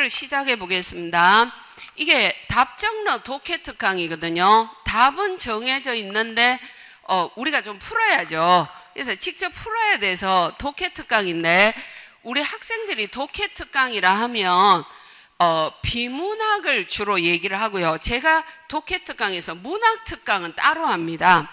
시작해 보겠습니다. 이게 답정너 독해 특강이거든요. 답은 정해져 있는데 우리가 좀 풀어야죠. 그래서 직접 풀어야 돼서 독해 특강인데, 우리 학생들이 독해 특강이라 하면 비문학을 주로 얘기를 하고요. 제가 독해 특강에서 문학 특강은 따로 합니다.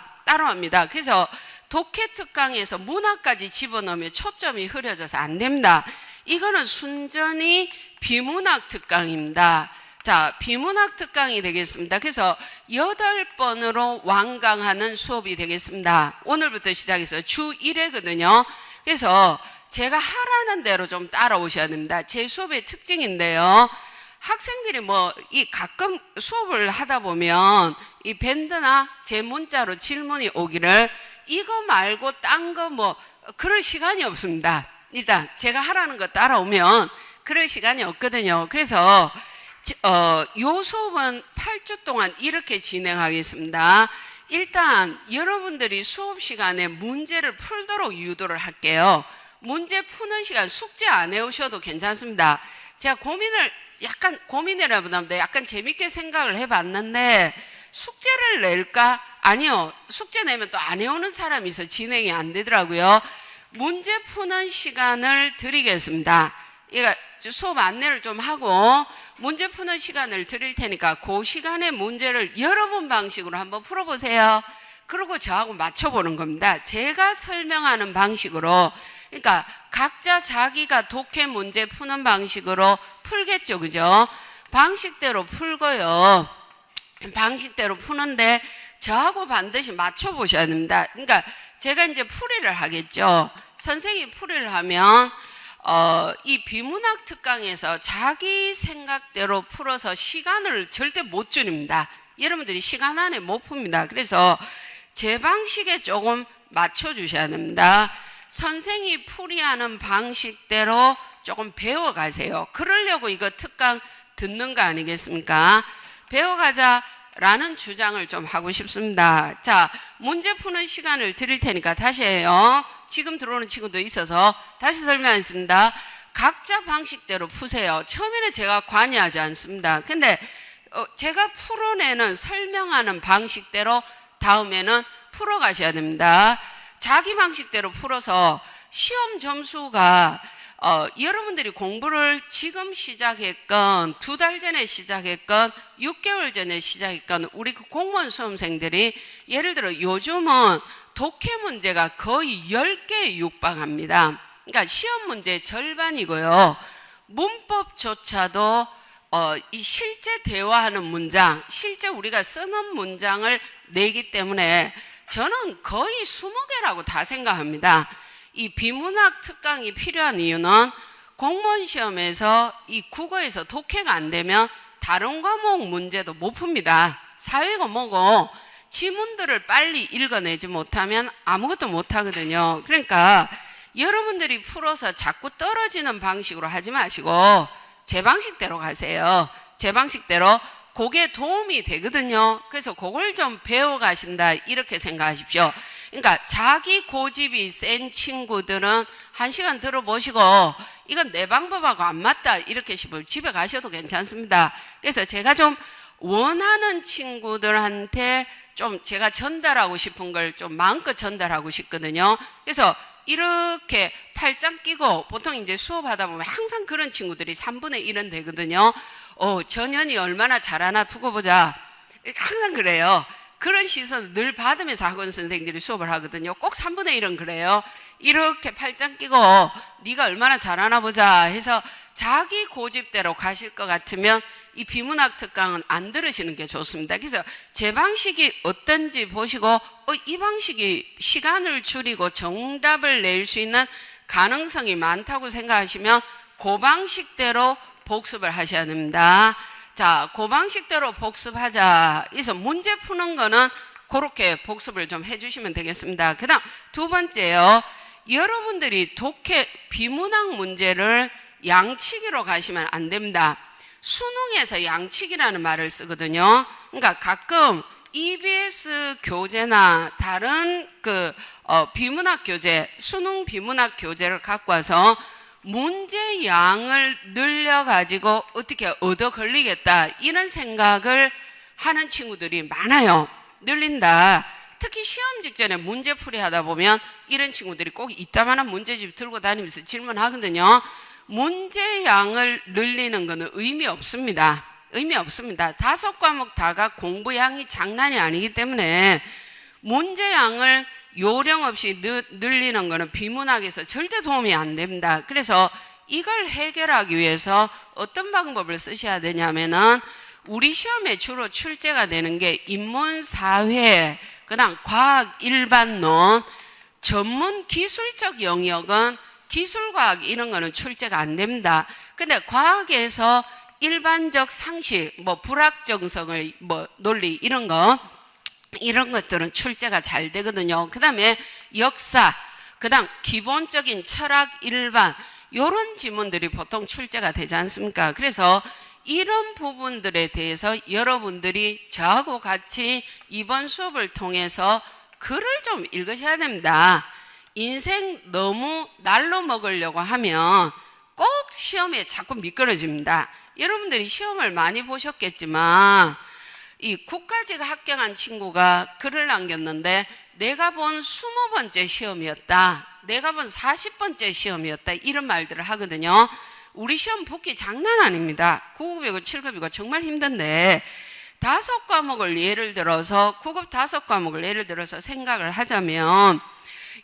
그래서 독해 특강에서 문학까지 집어넣으면 초점이 흐려져서 안 됩니다. 이거는 순전히 비문학 특강입니다. 자, 비문학 특강이 되겠습니다. 그래서 8번으로 완강하는 수업이 되겠습니다. 오늘부터 시작해서 주 1회거든요. 그래서 제가 하라는 대로 좀 따라오셔야 됩니다. 제 수업의 특징인데요. 학생들이 가끔 수업을 하다 보면 이 밴드나 제 문자로 질문이 오기를, 이거 말고 딴 거 그럴 시간이 없습니다. 일단 제가 하라는 거 따라오면 그럴 시간이 없거든요. 그래서 요 수업은 8주 동안 이렇게 진행하겠습니다. 일단 여러분들이 수업 시간에 문제를 풀도록 유도를 할게요. 문제 푸는 시간 숙제 안 해오셔도 괜찮습니다. 제가 고민이라보다 약간 재밌게 생각을 해봤는데, 숙제를 낼까? 아니요. 숙제 내면 또 안 해오는 사람이 있어 진행이 안 되더라고요. 문제 푸는 시간을 드리겠습니다. 수업 안내를 좀 하고 문제 푸는 시간을 드릴 테니까 그 시간에 문제를 여러분 방식으로 한번 풀어보세요. 그리고 저하고 맞춰보는 겁니다. 제가 설명하는 방식으로. 그러니까 각자 자기가 독해 문제 푸는 방식으로 풀겠죠, 그죠? 방식대로 풀고요. 방식대로 푸는데 저하고 반드시 맞춰보셔야 됩니다. 그러니까 제가 이제 풀이를 하겠죠. 선생님이 풀이를 하면 이 비문학 특강에서 자기 생각대로 풀어서 시간을 절대 못 줄입니다. 여러분들이 시간 안에 못 풉니다. 그래서 제 방식에 조금 맞춰주셔야 됩니다. 선생님이 풀이하는 방식대로 조금 배워가세요. 그러려고 이거 특강 듣는 거 아니겠습니까? 배워가자라는 주장을 좀 하고 싶습니다. 자, 문제 푸는 시간을 드릴 테니까 다시 해요. 지금 들어오는 친구도 있어서 다시 설명하겠습니다. 각자 방식대로 푸세요. 처음에는 제가 관여하지 않습니다. 근데 제가 풀어내는 설명하는 방식대로 다음에는 풀어가셔야 됩니다. 자기 방식대로 풀어서 시험 점수가 여러분들이 공부를 지금 시작했건 2달 전에 시작했건 6개월 전에 시작했건 우리 공무원 수험생들이 예를 들어 요즘은 독해 문제가 거의 10개에 육박합니다. 그러니까 시험 문제 절반이고요. 문법조차도 이 실제 대화하는 문장, 실제 우리가 쓰는 문장을 내기 때문에 저는 거의 20개라고 다 생각합니다. 이 비문학 특강이 필요한 이유는 공무원 시험에서 이 국어에서 독해가 안 되면 다른 과목 문제도 못 풉니다. 사회가 뭐고 지문들을 빨리 읽어내지 못하면 아무것도 못 하거든요. 그러니까 여러분들이 풀어서 자꾸 떨어지는 방식으로 하지 마시고 제 방식대로 가세요. 제 방식대로. 그게 도움이 되거든요. 그래서 그걸 좀 배워가신다 이렇게 생각하십시오. 그러니까 자기 고집이 센 친구들은 1시간 들어보시고 이건 내 방법하고 안 맞다 이렇게 싶으면 집에 가셔도 괜찮습니다. 그래서 제가 좀 원하는 친구들한테 좀 제가 전달하고 싶은 걸 좀 마음껏 전달하고 싶거든요. 그래서 이렇게 팔짱 끼고 보통 이제 수업하다 보면 항상 그런 친구들이 3분의 1은 되거든요. 전현이 얼마나 잘하나 두고 보자. 항상 그래요. 그런 시선 늘 받으면서 학원 선생님들이 수업을 하거든요. 꼭 3분의 1은 그래요. 이렇게 팔짱 끼고 네가 얼마나 잘하나 보자 해서 자기 고집대로 가실 것 같으면 이 비문학 특강은 안 들으시는 게 좋습니다. 그래서 제 방식이 어떤지 보시고 이 방식이 시간을 줄이고 정답을 낼 수 있는 가능성이 많다고 생각하시면 그 방식대로 복습을 하셔야 됩니다. 자, 그 방식대로 복습하자. 그래서 문제 푸는 거는 그렇게 복습을 좀 해주시면 되겠습니다. 그 다음 2번째요. 여러분들이 독해 비문학 문제를 양치기로 가시면 안 됩니다. 수능에서 양치기라는 말을 쓰거든요. 그러니까 가끔 EBS 교재나 다른 비문학 교재, 수능 비문학 교재를 갖고 와서 문제 양을 늘려가지고 어떻게 얻어 걸리겠다 이런 생각을 하는 친구들이 많아요. 늘린다. 특히 시험 직전에 문제풀이 하다 보면 이런 친구들이 꼭 이따만한 문제집 들고 다니면서 질문하거든요. 문제 양을 늘리는 것은 의미 없습니다. 의미 없습니다. 5과목 다가 공부 양이 장난이 아니기 때문에 문제 양을 요령 없이 늘리는 것은 비문학에서 절대 도움이 안 됩니다. 그래서 이걸 해결하기 위해서 어떤 방법을 쓰셔야 되냐면은 우리 시험에 주로 출제가 되는 게 인문, 사회, 그다음 과학, 일반론, 전문 기술적 영역은 기술과학 이런 거는 출제가 안 됩니다. 근데 과학에서 일반적 상식, 뭐 불확정성의 뭐 논리 이런 것들은 출제가 잘 되거든요. 그다음에 역사, 그다음 기본적인 철학, 일반 이런 지문들이 보통 출제가 되지 않습니까? 그래서 이런 부분들에 대해서 여러분들이 저하고 같이 이번 수업을 통해서 글을 좀 읽으셔야 됩니다. 인생 너무 날로 먹으려고 하면 꼭 시험에 자꾸 미끄러집니다. 여러분들이 시험을 많이 보셨겠지만 이 국가직 합격한 친구가 글을 남겼는데 내가 본 20번째 시험이었다. 내가 본 40번째 시험이었다. 이런 말들을 하거든요. 우리 시험 붙기 장난 아닙니다. 9급이고 7급이고 정말 힘든데 5과목을 예를 들어서 9급 5과목을 예를 들어서 생각을 하자면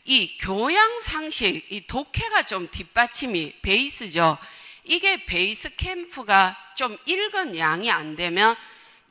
이 교양 상식, 이 독해가 좀 뒷받침이 베이스죠. 이게 베이스 캠프가 좀 읽은 양이 안 되면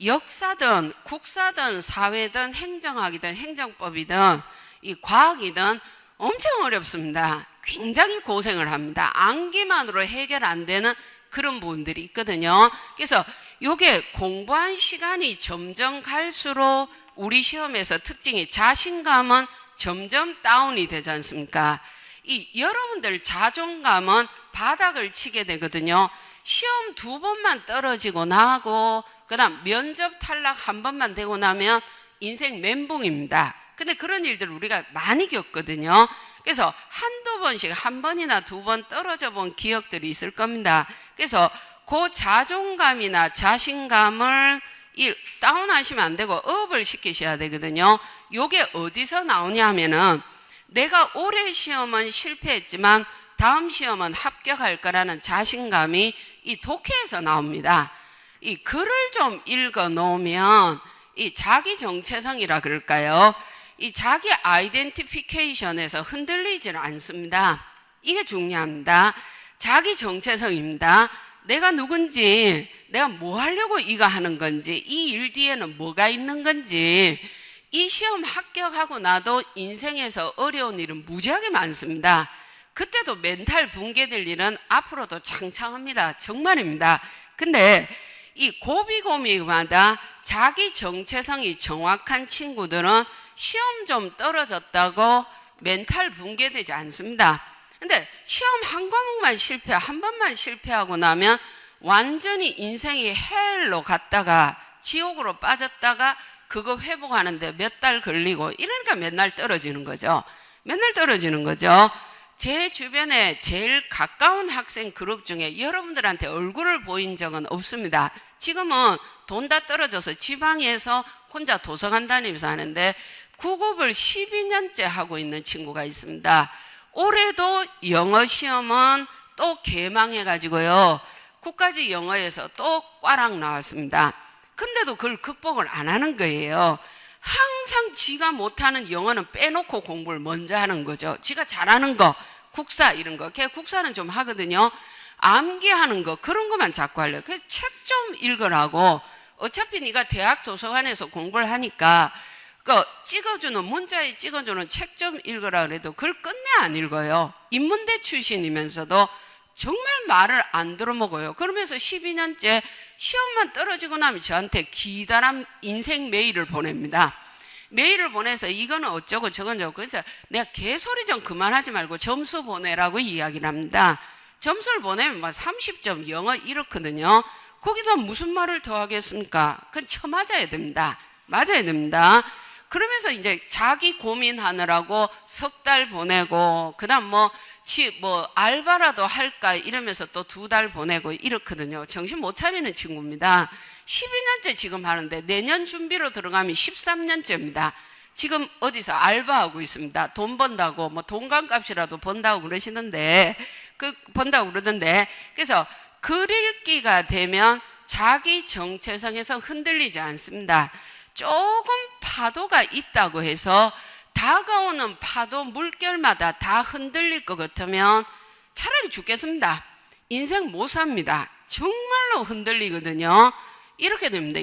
역사든 국사든 사회든 행정학이든 행정법이든 이 과학이든 엄청 어렵습니다. 굉장히 고생을 합니다. 암기만으로 해결 안 되는 그런 부분들이 있거든요. 그래서 이게 공부한 시간이 점점 갈수록 우리 시험에서 특징이 자신감은 점점 다운이 되지 않습니까? 이 여러분들 자존감은 바닥을 치게 되거든요. 시험 2번만 떨어지고 나고 그다음 면접 탈락 1번만 되고 나면 인생 멘붕입니다. 근데 그런 일들을 우리가 많이 겪거든요. 그래서 한두 번씩 1번이나 2번 떨어져 본 기억들이 있을 겁니다. 그래서 그 자존감이나 자신감을 다운하시면 안 되고 업을 시키셔야 되거든요. 이게 어디서 나오냐면은 내가 올해 시험은 실패했지만 다음 시험은 합격할 거라는 자신감이 이 독해에서 나옵니다. 이 글을 좀 읽어 놓으면 이 자기 정체성이라 그럴까요? 이 자기 아이덴티피케이션에서 흔들리지는 않습니다. 이게 중요합니다. 자기 정체성입니다. 내가 누군지, 내가 뭐 하려고 이거 하는 건지, 이 일 뒤에는 뭐가 있는 건지, 이 시험 합격하고 나도 인생에서 어려운 일은 무지하게 많습니다. 그때도 멘탈 붕괴될 일은 앞으로도 창창합니다. 정말입니다. 근데 이 고비고비마다 자기 정체성이 정확한 친구들은 시험 좀 떨어졌다고 멘탈 붕괴되지 않습니다. 근데 시험 한 과목만 한 번만 실패하고 나면 완전히 인생이 헬로 갔다가 지옥으로 빠졌다가 그거 회복하는데 몇 달 걸리고 이러니까 맨날 떨어지는 거죠. 맨날 떨어지는 거죠. 제 주변에 제일 가까운 학생 그룹 중에 여러분들한테 얼굴을 보인 적은 없습니다. 지금은 돈 다 떨어져서 지방에서 혼자 도서관 다니면서 하는데 9급을 12년째 하고 있는 친구가 있습니다. 올해도 영어 시험은 또 개망해가지고요. 국가직 영어에서 또 꽈락 나왔습니다. 근데도 그걸 극복을 안 하는 거예요. 항상 지가 못하는 영어는 빼놓고 공부를 먼저 하는 거죠. 지가 잘하는 거, 국사 이런 거. 걔 국사는 좀 하거든요. 암기하는 거 그런 것만 자꾸 하려고. 그래서 책 좀 읽으라고. 어차피 네가 대학 도서관에서 공부를 하니까 그 찍어주는 문자에 찍어주는 책 좀 읽으라 그래도 그걸 끝내 안 읽어요. 인문대 출신이면서도 정말 말을 안 들어먹어요. 그러면서 12년째 시험만 떨어지고 나면 저한테 기다란 인생 메일을 보냅니다. 메일을 보내서 이거는 어쩌고 저건 저쩌고. 그래서 내가 개소리 좀 그만하지 말고 점수 보내라고 이야기를 합니다. 점수를 보내면 막 30점 영어 이렇거든요. 거기다 무슨 말을 더 하겠습니까? 그건 쳐맞아야 됩니다. 맞아야 됩니다. 그러면서 이제 자기 고민하느라고 석 달 보내고, 그 다음 뭐 알바라도 할까 이러면서 또 2달 보내고 이렇거든요. 정신 못 차리는 친구입니다. 12년째 지금 하는데 내년 준비로 들어가면 13년째입니다. 지금 어디서 알바하고 있습니다. 돈 번다고, 뭐 돈감값이라도 번다고 그러시는데, 번다고 그러던데, 그래서 글 읽기가 되면 자기 정체성에서 흔들리지 않습니다. 조금 파도가 있다고 해서 다가오는 파도 물결마다 다 흔들릴 것 같으면 차라리 죽겠습니다. 인생 못 삽니다. 정말로 흔들리거든요. 이렇게 됩니다.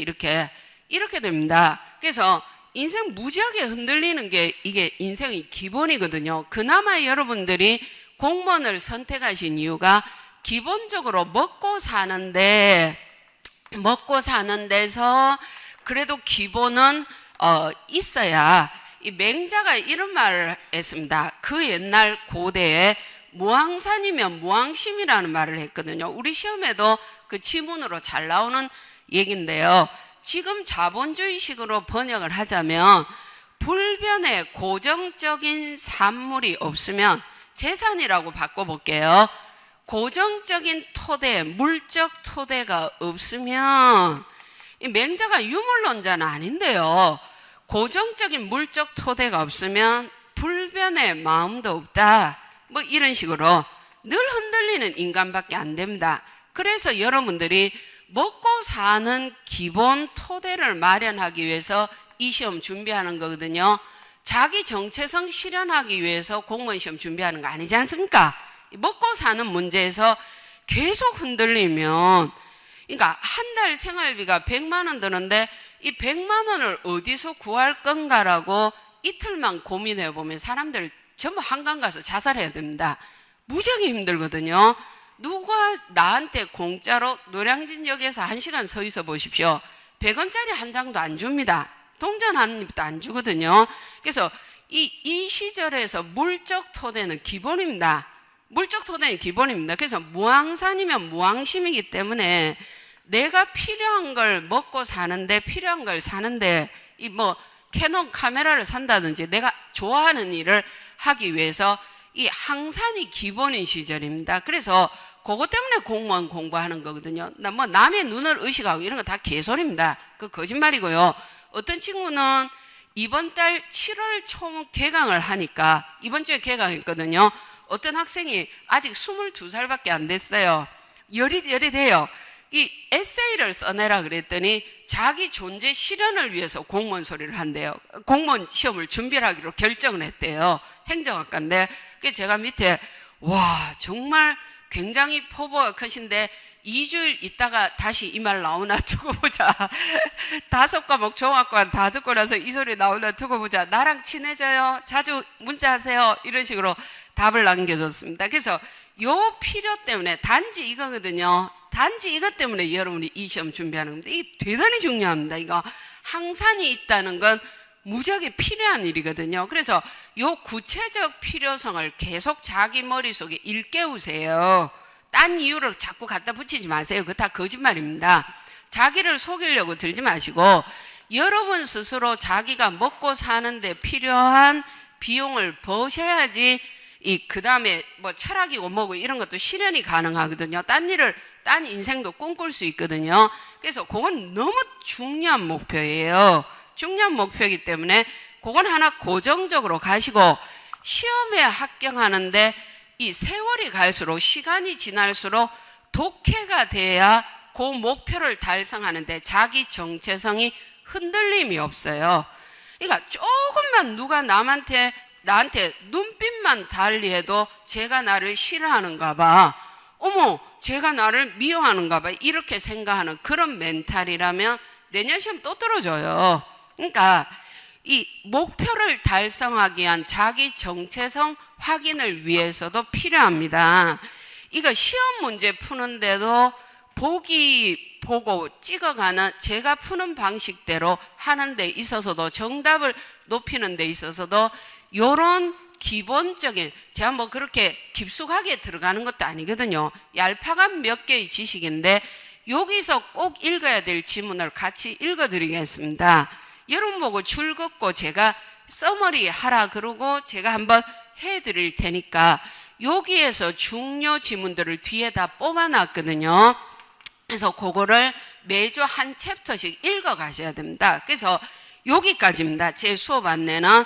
이렇게 됩니다. 그래서 인생 무지하게 흔들리는 게 이게 인생의 기본이거든요. 그나마 여러분들이 공무원을 선택하신 이유가 기본적으로 먹고 사는 데서 그래도 기본은 있어야. 이 맹자가 이런 말을 했습니다. 그 옛날 고대에 무항산이면 무항심이라는 말을 했거든요. 우리 시험에도 그 지문으로 잘 나오는 얘기인데요. 지금 자본주의식으로 번역을 하자면 불변의 고정적인 산물이 없으면, 재산이라고 바꿔볼게요. 고정적인 토대, 물적 토대가 없으면, 이 맹자가 유물론자는 아닌데요. 고정적인 물적 토대가 없으면 불변의 마음도 없다. 뭐 이런 식으로 늘 흔들리는 인간밖에 안 됩니다. 그래서 여러분들이 먹고 사는 기본 토대를 마련하기 위해서 이 시험 준비하는 거거든요. 자기 정체성 실현하기 위해서 공무원 시험 준비하는 거 아니지 않습니까? 먹고 사는 문제에서 계속 흔들리면, 그러니까 한 달 생활비가 100만 원 드는데 이 100만 원을 어디서 구할 건가라고 이틀만 고민해 보면 사람들 전부 한강 가서 자살해야 됩니다. 무지하게 힘들거든요. 누가 나한테 공짜로 노량진역에서 1시간 서 있어 보십시오. 100원짜리 한 장도 안 줍니다. 동전 한 입도 안 주거든요. 그래서 이 시절에서 물적 토대는 기본입니다. 물적 토대는 기본입니다. 그래서 무항산이면 무항심이기 때문에 내가 필요한 걸 먹고 사는데, 필요한 걸 사는데, 이 뭐 캐논 카메라를 산다든지 내가 좋아하는 일을 하기 위해서 이 항산이 기본인 시절입니다. 그래서 그것 때문에 공무원 공부하는 거거든요. 뭐 남의 눈을 의식하고 이런 거 다 개소리입니다. 그 거짓말이고요. 어떤 친구는 이번 달 7월 초 개강을 하니까, 이번 주에 개강했거든요. 어떤 학생이 아직 22살밖에 안 됐어요. 여릿여릿해요. 이 에세이를 써내라 그랬더니 자기 존재 실현을 위해서 공무원 소리를 한대요. 공무원 시험을 준비를 하기로 결정을 했대요. 행정학과인데. 그래서 제가 밑에, 와, 정말 굉장히 포부가 크신데 2주일 있다가 다시 이 말 나오나 두고 보자. 5과목 종합과 다 듣고 나서 이 소리 나오나 두고 보자. 나랑 친해져요. 자주 문자하세요. 이런 식으로 답을 남겨줬습니다. 그래서 요 필요 때문에, 단지 이거거든요. 단지 이것 때문에 여러분이 이 시험 준비하는 건데, 이게 대단히 중요합니다. 이거 항산이 있다는 건 무지하게 필요한 일이거든요. 그래서 요 구체적 필요성을 계속 자기 머릿속에 일깨우세요. 딴 이유를 자꾸 갖다 붙이지 마세요. 그거 다 거짓말입니다. 자기를 속이려고 들지 마시고, 여러분 스스로 자기가 먹고 사는데 필요한 비용을 버셔야지 그 다음에 뭐 철학이고 뭐고 이런 것도 실현이 가능하거든요. 딴 인생도 꿈꿀 수 있거든요. 그래서 그건 너무 중요한 목표예요. 중요한 목표이기 때문에 그건 하나 고정적으로 가시고, 시험에 합격하는데 이 세월이 갈수록, 시간이 지날수록 독해가 돼야 그 목표를 달성하는데 자기 정체성이 흔들림이 없어요. 그러니까 조금만 누가 나한테 눈빛만 달리해도 제가 나를 싫어하는가 봐, 어머 제가 나를 미워하는가 봐, 이렇게 생각하는 그런 멘탈이라면 내년 시험 또 떨어져요. 그러니까 이 목표를 달성하기 위한 자기 정체성 확인을 위해서도 필요합니다. 이거 시험 문제 푸는데도 보기 보고 찍어가는, 제가 푸는 방식대로 하는 데 있어서도, 정답을 높이는 데 있어서도 요런 기본적인, 제가 뭐 그렇게 깊숙하게 들어가는 것도 아니거든요. 얄파간 몇 개의 지식인데 여기서 꼭 읽어야 될 지문을 같이 읽어드리겠습니다. 여러분 보고 줄 긋고 제가 써머리 하라 그러고 제가 한번 해드릴 테니까 여기에서 중요 지문들을 뒤에다 뽑아놨거든요. 그래서 그거를 매주 한 챕터씩 읽어 가셔야 됩니다. 그래서 여기까지입니다. 제 수업 안내는